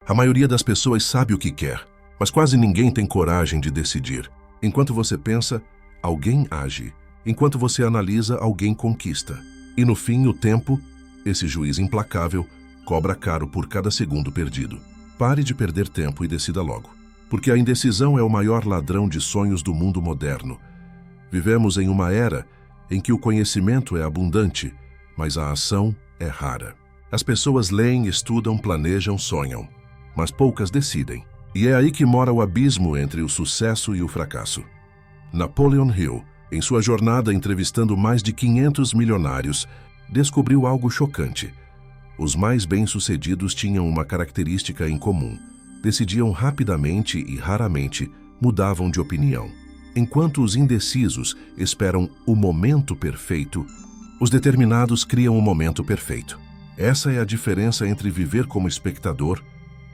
A maioria das pessoas sabe o que quer, mas quase ninguém tem coragem de decidir. Enquanto você pensa, alguém age. Enquanto você analisa, alguém conquista. E no fim, o tempo, esse juiz implacável, cobra caro por cada segundo perdido. Pare de perder tempo e decida logo. Porque a indecisão é o maior ladrão de sonhos do mundo moderno. Vivemos em uma era em que o conhecimento é abundante, mas a ação é rara. As pessoas leem, estudam, planejam, sonham, mas poucas decidem. E é aí que mora o abismo entre o sucesso e o fracasso. Napoleon Hill, em sua jornada entrevistando mais de 500 milionários, descobriu algo chocante. Os mais bem-sucedidos tinham uma característica em comum. Decidiam rapidamente e raramente mudavam de opinião. Enquanto os indecisos esperam o momento perfeito, os determinados criam o momento perfeito. Essa é a diferença entre viver como espectador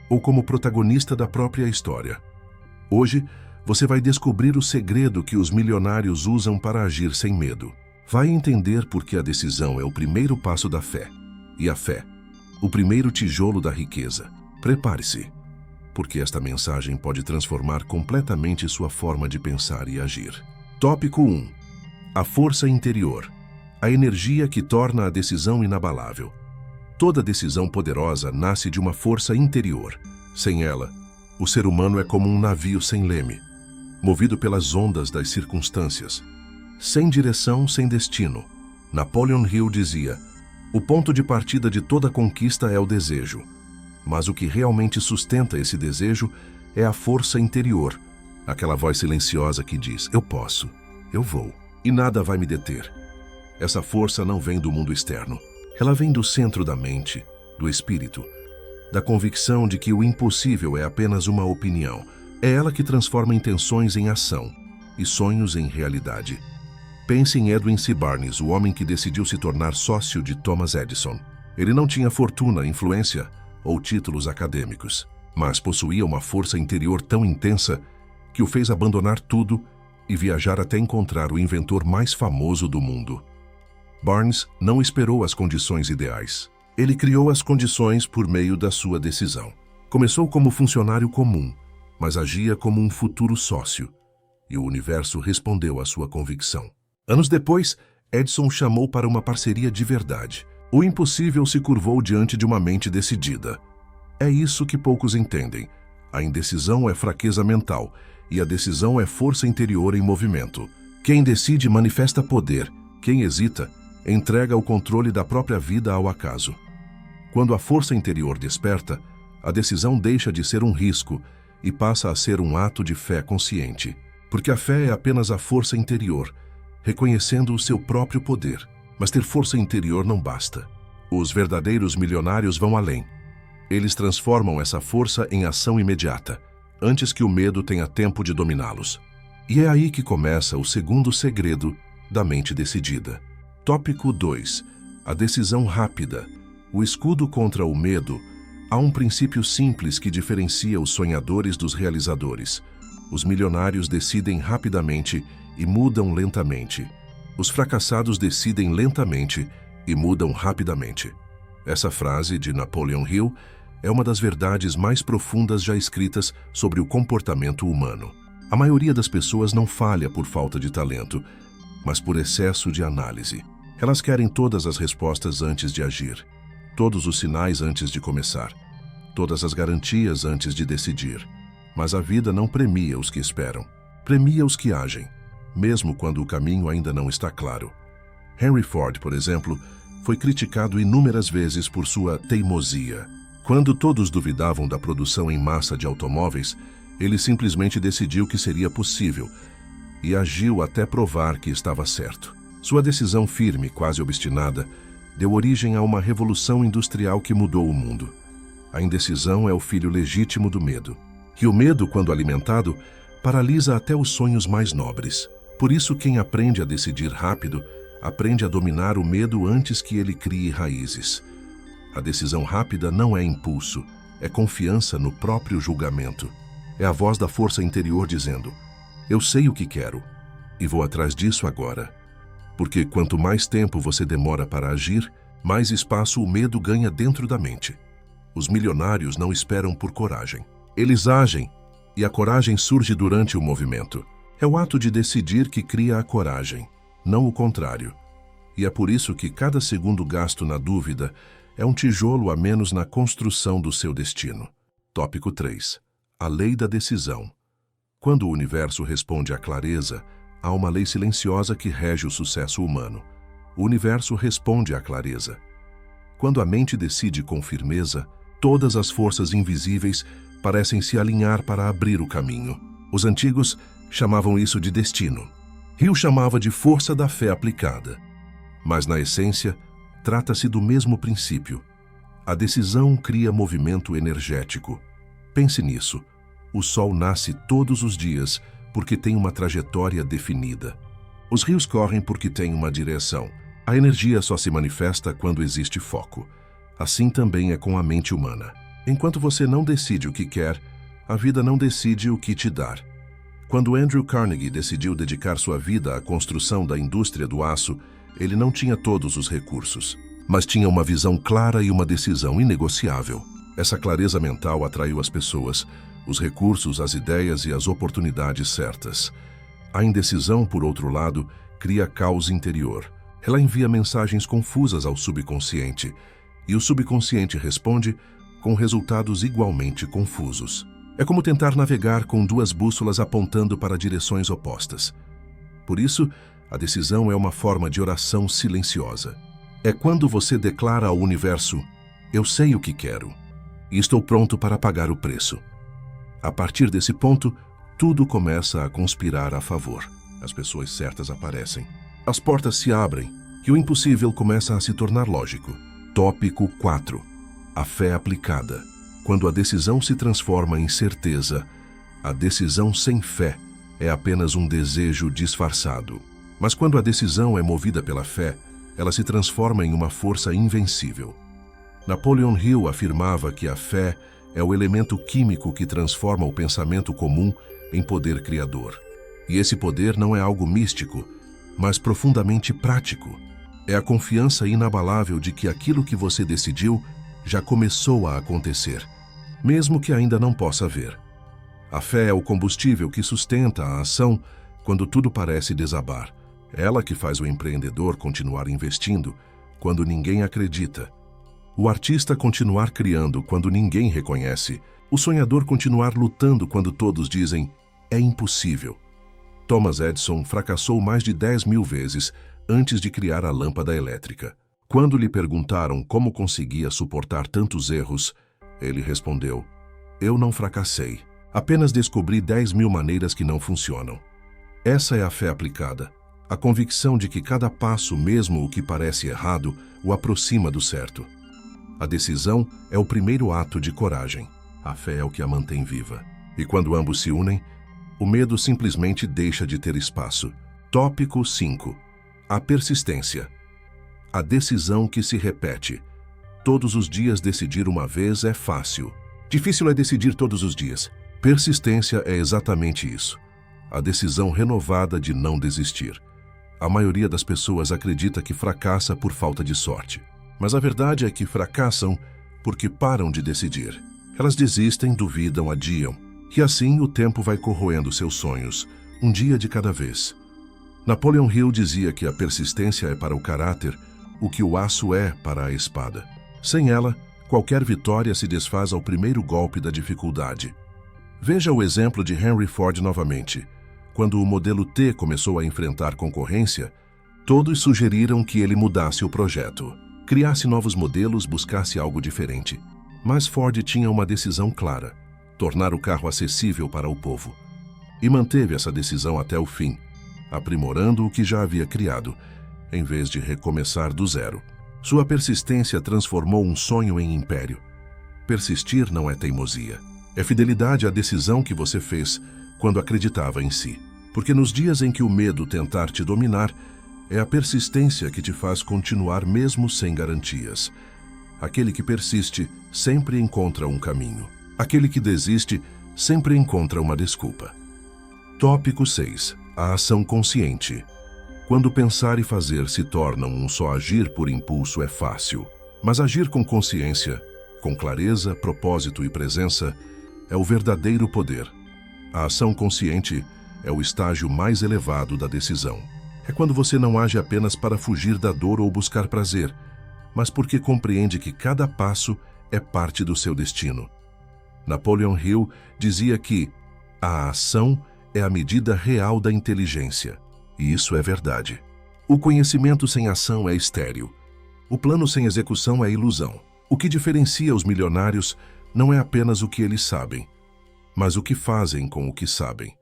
ou como protagonista da própria história. Hoje, você vai descobrir o segredo que os milionários usam para agir sem medo. Vai entender por que a decisão é o primeiro passo da fé, e a fé, o primeiro tijolo da riqueza. Prepare-se, porque esta mensagem pode transformar completamente sua forma de pensar e agir. Tópico 1. A força interior. A energia que torna a decisão inabalável. Toda decisão poderosa nasce de uma força interior. Sem ela, o ser humano é como um navio sem leme, movido pelas ondas das circunstâncias. Sem direção, sem destino. Napoleon Hill dizia: o ponto de partida de toda conquista é o desejo. Mas o que realmente sustenta esse desejo é a força interior, aquela voz silenciosa que diz: eu posso, eu vou, e nada vai me deter. Essa força não vem do mundo externo. Ela vem do centro da mente, do espírito, da convicção de que o impossível é apenas uma opinião. É ela que transforma intenções em ação e sonhos em realidade. Pense em Edwin C. Barnes, o homem que decidiu se tornar sócio de Thomas Edison. Ele não tinha fortuna, influência ou títulos acadêmicos, mas possuía uma força interior tão intensa que o fez abandonar tudo e viajar até encontrar o inventor mais famoso do mundo. Barnes não esperou as condições ideais. Ele criou as condições por meio da sua decisão. Começou como funcionário comum, mas agia como um futuro sócio, e o universo respondeu à sua convicção. Anos depois, Edison chamou para uma parceria de verdade. O impossível se curvou diante de uma mente decidida. É isso que poucos entendem. A indecisão é fraqueza mental, e a decisão é força interior em movimento. Quem decide manifesta poder. Quem hesita, entrega o controle da própria vida ao acaso. Quando a força interior desperta, a decisão deixa de ser um risco e passa a ser um ato de fé consciente. Porque a fé é apenas a força interior, reconhecendo o seu próprio poder. Mas ter força interior não basta. Os verdadeiros milionários vão além. Eles transformam essa força em ação imediata, antes que o medo tenha tempo de dominá-los. E é aí que começa o segundo segredo da mente decidida. Tópico 2. A decisão rápida. O escudo contra o medo. Há um princípio simples que diferencia os sonhadores dos realizadores. Os milionários decidem rapidamente e mudam lentamente. Os fracassados decidem lentamente e mudam rapidamente. Essa frase de Napoleon Hill é uma das verdades mais profundas já escritas sobre o comportamento humano. A maioria das pessoas não falha por falta de talento, mas por excesso de análise. Elas querem todas as respostas antes de agir, todos os sinais antes de começar, todas as garantias antes de decidir. Mas a vida não premia os que esperam, premia os que agem, mesmo quando o caminho ainda não está claro. Henry Ford, por exemplo, foi criticado inúmeras vezes por sua teimosia. Quando todos duvidavam da produção em massa de automóveis, ele simplesmente decidiu que seria possível e agiu até provar que estava certo. Sua decisão firme, quase obstinada, deu origem a uma revolução industrial que mudou o mundo. A indecisão é o filho legítimo do medo. E o medo, quando alimentado, paralisa até os sonhos mais nobres. Por isso, quem aprende a decidir rápido, aprende a dominar o medo antes que ele crie raízes. A decisão rápida não é impulso, é confiança no próprio julgamento. É a voz da força interior dizendo: eu sei o que quero e vou atrás disso agora. Porque quanto mais tempo você demora para agir, mais espaço o medo ganha dentro da mente. Os milionários não esperam por coragem. Eles agem, e a coragem surge durante o movimento. É o ato de decidir que cria a coragem, não o contrário. E é por isso que cada segundo gasto na dúvida é um tijolo a menos na construção do seu destino. Tópico 3. A lei da decisão. Quando o universo responde à clareza, há uma lei silenciosa que rege o sucesso humano. O universo responde à clareza. Quando a mente decide com firmeza, todas as forças invisíveis parecem se alinhar para abrir o caminho. Os antigos chamavam isso de destino. Hill chamava de força da fé aplicada. Mas, na essência, trata-se do mesmo princípio. A decisão cria movimento energético. Pense nisso. O Sol nasce todos os dias porque tem uma trajetória definida. Os rios correm porque têm uma direção. A energia só se manifesta quando existe foco. Assim também é com a mente humana. Enquanto você não decide o que quer, a vida não decide o que te dar. Quando Andrew Carnegie decidiu dedicar sua vida à construção da indústria do aço, ele não tinha todos os recursos, mas tinha uma visão clara e uma decisão inegociável. Essa clareza mental atraiu as pessoas, os recursos, as ideias e as oportunidades certas. A indecisão, por outro lado, cria caos interior. Ela envia mensagens confusas ao subconsciente, e o subconsciente responde com resultados igualmente confusos. É como tentar navegar com duas bússolas apontando para direções opostas. Por isso, a decisão é uma forma de oração silenciosa. É quando você declara ao universo: eu sei o que quero, e estou pronto para pagar o preço. A partir desse ponto, tudo começa a conspirar a favor. As pessoas certas aparecem. As portas se abrem e o impossível começa a se tornar lógico. Tópico 4. A fé aplicada. Quando a decisão se transforma em certeza, a decisão sem fé é apenas um desejo disfarçado. Mas quando a decisão é movida pela fé, ela se transforma em uma força invencível. Napoleon Hill afirmava que a fé é o elemento químico que transforma o pensamento comum em poder criador. E esse poder não é algo místico, mas profundamente prático. É a confiança inabalável de que aquilo que você decidiu já começou a acontecer, mesmo que ainda não possa ver. A fé é o combustível que sustenta a ação quando tudo parece desabar. É ela que faz o empreendedor continuar investindo quando ninguém acredita. O artista continuar criando quando ninguém reconhece. O sonhador continuar lutando quando todos dizem, é impossível. Thomas Edison fracassou mais de 10.000 vezes antes de criar a lâmpada elétrica. Quando lhe perguntaram como conseguia suportar tantos erros, ele respondeu, eu não fracassei, apenas descobri 10.000 maneiras que não funcionam. Essa é a fé aplicada, a convicção de que cada passo, mesmo o que parece errado, o aproxima do certo. A decisão é o primeiro ato de coragem. A fé é o que a mantém viva. E quando ambos se unem, o medo simplesmente deixa de ter espaço. Tópico 5. A persistência. A decisão que se repete. Todos os dias decidir uma vez é fácil. Difícil é decidir todos os dias. Persistência é exatamente isso. A decisão renovada de não desistir. A maioria das pessoas acredita que fracassa por falta de sorte. Mas a verdade é que fracassam porque param de decidir. Elas desistem, duvidam, adiam. E assim o tempo vai corroendo seus sonhos, um dia de cada vez. Napoleon Hill dizia que a persistência é para o caráter o que o aço é para a espada. Sem ela, qualquer vitória se desfaz ao primeiro golpe da dificuldade. Veja o exemplo de Henry Ford novamente. Quando o modelo T começou a enfrentar concorrência, todos sugeriram que ele mudasse o projeto. Criasse novos modelos, buscasse algo diferente. Mas Ford tinha uma decisão clara: tornar o carro acessível para o povo. E manteve essa decisão até o fim, aprimorando o que já havia criado, em vez de recomeçar do zero. Sua persistência transformou um sonho em império. Persistir não é teimosia. É fidelidade à decisão que você fez quando acreditava em si. Porque nos dias em que o medo tentar te dominar, é a persistência que te faz continuar mesmo sem garantias. Aquele que persiste sempre encontra um caminho. Aquele que desiste sempre encontra uma desculpa. Tópico 6. A ação consciente. Quando pensar e fazer se tornam um só agir por impulso é fácil. Mas agir com consciência, com clareza, propósito e presença, é o verdadeiro poder. A ação consciente é o estágio mais elevado da decisão. É quando você não age apenas para fugir da dor ou buscar prazer, mas porque compreende que cada passo é parte do seu destino. Napoleon Hill dizia que a ação é a medida real da inteligência. E isso é verdade. O conhecimento sem ação é estéril. O plano sem execução é ilusão. O que diferencia os milionários não é apenas o que eles sabem, mas o que fazem com o que sabem.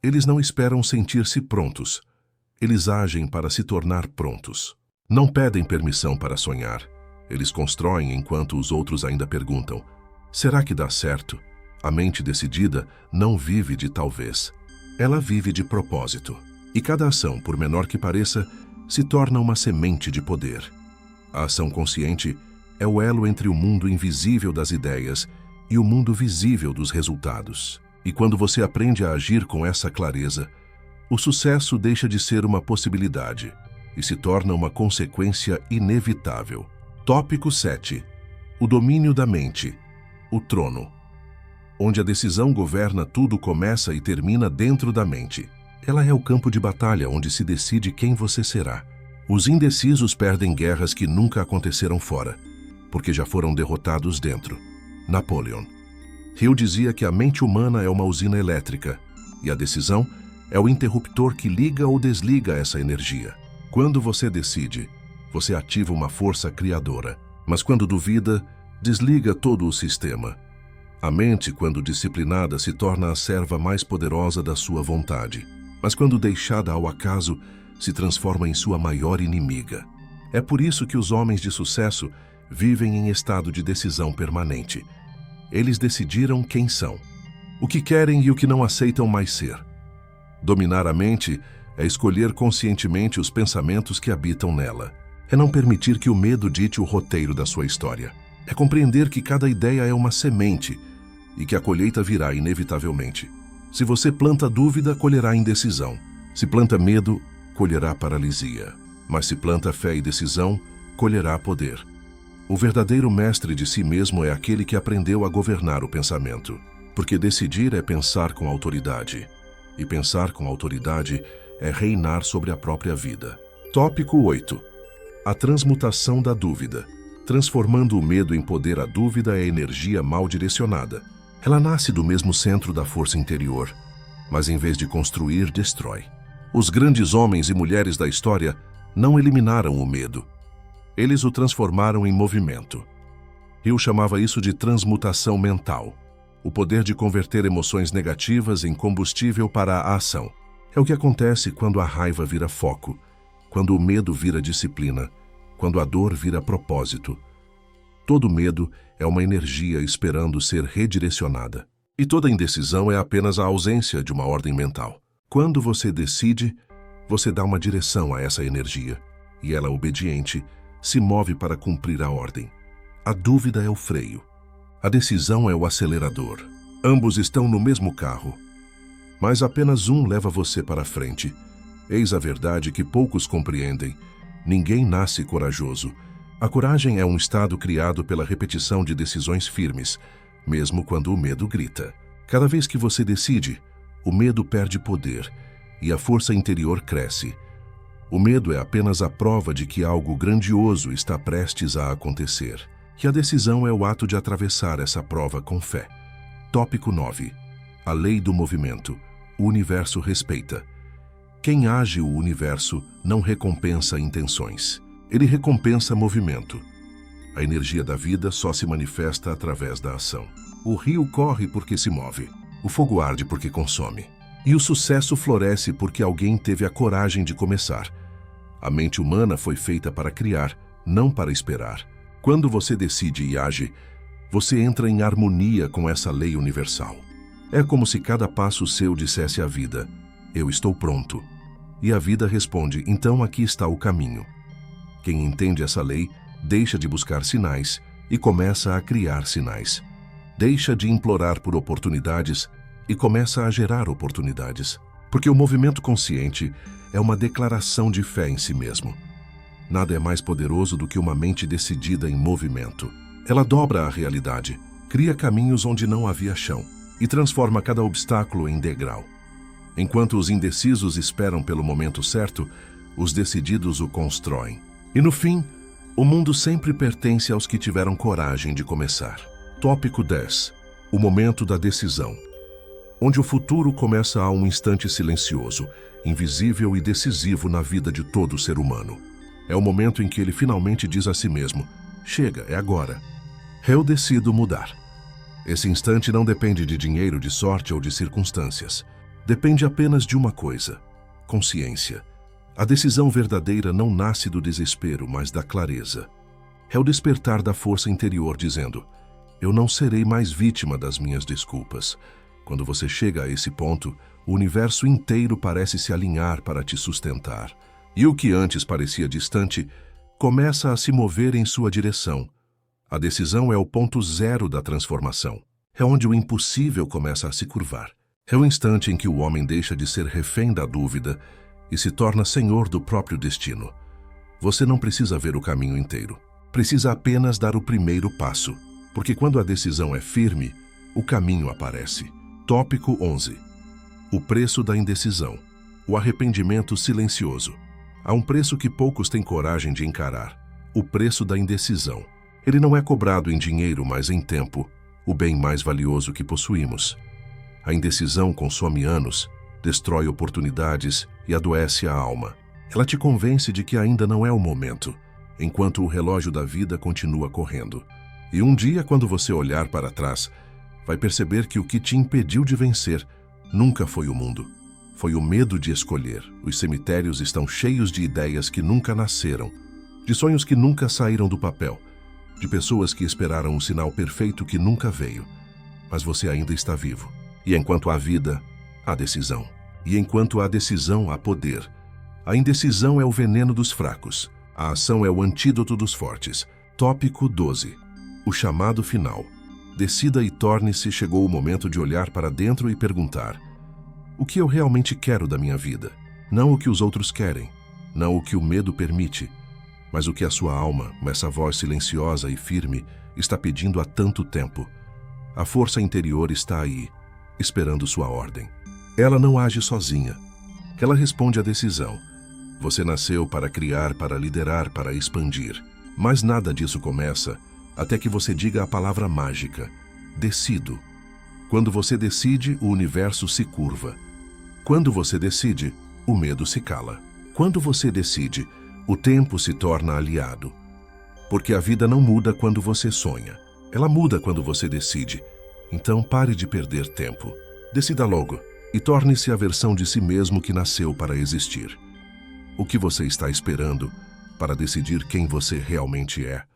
Eles não esperam sentir-se prontos. Eles agem para se tornar prontos. Não pedem permissão para sonhar. Eles constroem enquanto os outros ainda perguntam: será que dá certo? A mente decidida não vive de talvez. Ela vive de propósito. E cada ação, por menor que pareça, se torna uma semente de poder. A ação consciente é o elo entre o mundo invisível das ideias e o mundo visível dos resultados. E quando você aprende a agir com essa clareza, o sucesso deixa de ser uma possibilidade e se torna uma consequência inevitável. Tópico 7. O domínio da mente. O trono. Onde a decisão governa, tudo começa e termina dentro da mente. Ela é o campo de batalha onde se decide quem você será. Os indecisos perdem guerras que nunca aconteceram fora, porque já foram derrotados dentro. Napoleon Hill dizia que a mente humana é uma usina elétrica, e a decisão é o interruptor que liga ou desliga essa energia. Quando você decide, você ativa uma força criadora, mas quando duvida, desliga todo o sistema. A mente, quando disciplinada, se torna a serva mais poderosa da sua vontade, mas quando deixada ao acaso, se transforma em sua maior inimiga. É por isso que os homens de sucesso vivem em estado de decisão permanente. Eles decidiram quem são, o que querem e o que não aceitam mais ser. Dominar a mente é escolher conscientemente os pensamentos que habitam nela. É não permitir que o medo dite o roteiro da sua história. É compreender que cada ideia é uma semente e que a colheita virá inevitavelmente. Se você planta dúvida, colherá indecisão. Se planta medo, colherá paralisia. Mas se planta fé e decisão, colherá poder. O verdadeiro mestre de si mesmo é aquele que aprendeu a governar o pensamento. Porque decidir é pensar com autoridade. E pensar com autoridade é reinar sobre a própria vida. Tópico 8. A transmutação da dúvida. Transformando o medo em poder, a dúvida é energia mal direcionada. Ela nasce do mesmo centro da força interior, mas em vez de construir, destrói. Os grandes homens e mulheres da história não eliminaram o medo. Eles o transformaram em movimento. Hill chamava isso de transmutação mental, o poder de converter emoções negativas em combustível para a ação. É o que acontece quando a raiva vira foco, quando o medo vira disciplina, quando a dor vira propósito. Todo medo é uma energia esperando ser redirecionada. E toda indecisão é apenas a ausência de uma ordem mental. Quando você decide, você dá uma direção a essa energia, e ela, obediente, se move para cumprir a ordem. A dúvida é o freio. A decisão é o acelerador. Ambos estão no mesmo carro, mas apenas um leva você para frente. Eis a verdade que poucos compreendem. Ninguém nasce corajoso. A coragem é um estado criado pela repetição de decisões firmes, mesmo quando o medo grita. Cada vez que você decide, o medo perde poder e a força interior cresce. O medo é apenas a prova de que algo grandioso está prestes a acontecer. E a decisão é o ato de atravessar essa prova com fé. Tópico 9. A lei do movimento. O universo respeita. Quem age o universo não recompensa intenções. Ele recompensa movimento. A energia da vida só se manifesta através da ação. O rio corre porque se move. O fogo arde porque consome. E o sucesso floresce porque alguém teve a coragem de começar. A mente humana foi feita para criar, não para esperar. Quando você decide e age, você entra em harmonia com essa lei universal. É como se cada passo seu dissesse à vida: eu estou pronto. E a vida responde: então aqui está o caminho. Quem entende essa lei deixa de buscar sinais e começa a criar sinais. Deixa de implorar por oportunidades e começa a gerar oportunidades. Porque o movimento consciente é uma declaração de fé em si mesmo. Nada é mais poderoso do que uma mente decidida em movimento. Ela dobra a realidade, cria caminhos onde não havia chão e transforma cada obstáculo em degrau. Enquanto os indecisos esperam pelo momento certo, os decididos o constroem. E no fim, o mundo sempre pertence aos que tiveram coragem de começar. Tópico 10. O momento da decisão. Onde o futuro começa a um instante silencioso, invisível e decisivo na vida de todo ser humano. É o momento em que ele finalmente diz a si mesmo: chega, é agora. Eu decido mudar. Esse instante não depende de dinheiro, de sorte ou de circunstâncias. Depende apenas de uma coisa: consciência. A decisão verdadeira não nasce do desespero, mas da clareza. É o despertar da força interior dizendo: eu não serei mais vítima das minhas desculpas. Quando você chega a esse ponto, o universo inteiro parece se alinhar para te sustentar. E o que antes parecia distante, começa a se mover em sua direção. A decisão é o ponto zero da transformação. É onde o impossível começa a se curvar. É o instante em que o homem deixa de ser refém da dúvida e se torna senhor do próprio destino. Você não precisa ver o caminho inteiro. Precisa apenas dar o primeiro passo. Porque quando a decisão é firme, o caminho aparece. Tópico 11. O preço da indecisão. O arrependimento silencioso. Há um preço que poucos têm coragem de encarar. O preço da indecisão. Ele não é cobrado em dinheiro, mas em tempo, o bem mais valioso que possuímos. A indecisão consome anos, destrói oportunidades e adoece a alma. Ela te convence de que ainda não é o momento, enquanto o relógio da vida continua correndo. E um dia, quando você olhar para trás, vai perceber que o que te impediu de vencer nunca foi o mundo. Foi o medo de escolher. Os cemitérios estão cheios de ideias que nunca nasceram, de sonhos que nunca saíram do papel, de pessoas que esperaram um sinal perfeito que nunca veio. Mas você ainda está vivo. E enquanto há vida, há decisão. E enquanto há decisão, há poder. A indecisão é o veneno dos fracos. A ação é o antídoto dos fortes. Tópico 12. O chamado final. Decida e torne-se. Chegou o momento de olhar para dentro e perguntar: o que eu realmente quero da minha vida? Não o que os outros querem, não o que o medo permite, mas o que a sua alma, essa voz silenciosa e firme, está pedindo há tanto tempo. A força interior está aí, esperando sua ordem. Ela não age sozinha. Ela responde à decisão. Você nasceu para criar, para liderar, para expandir. Mas nada disso começa até que você diga a palavra mágica: decido. Quando você decide, o universo se curva. Quando você decide, o medo se cala. Quando você decide, o tempo se torna aliado. Porque a vida não muda quando você sonha. Ela muda quando você decide. Então pare de perder tempo. Decida logo e torne-se a versão de si mesmo que nasceu para existir. O que você está esperando para decidir quem você realmente é?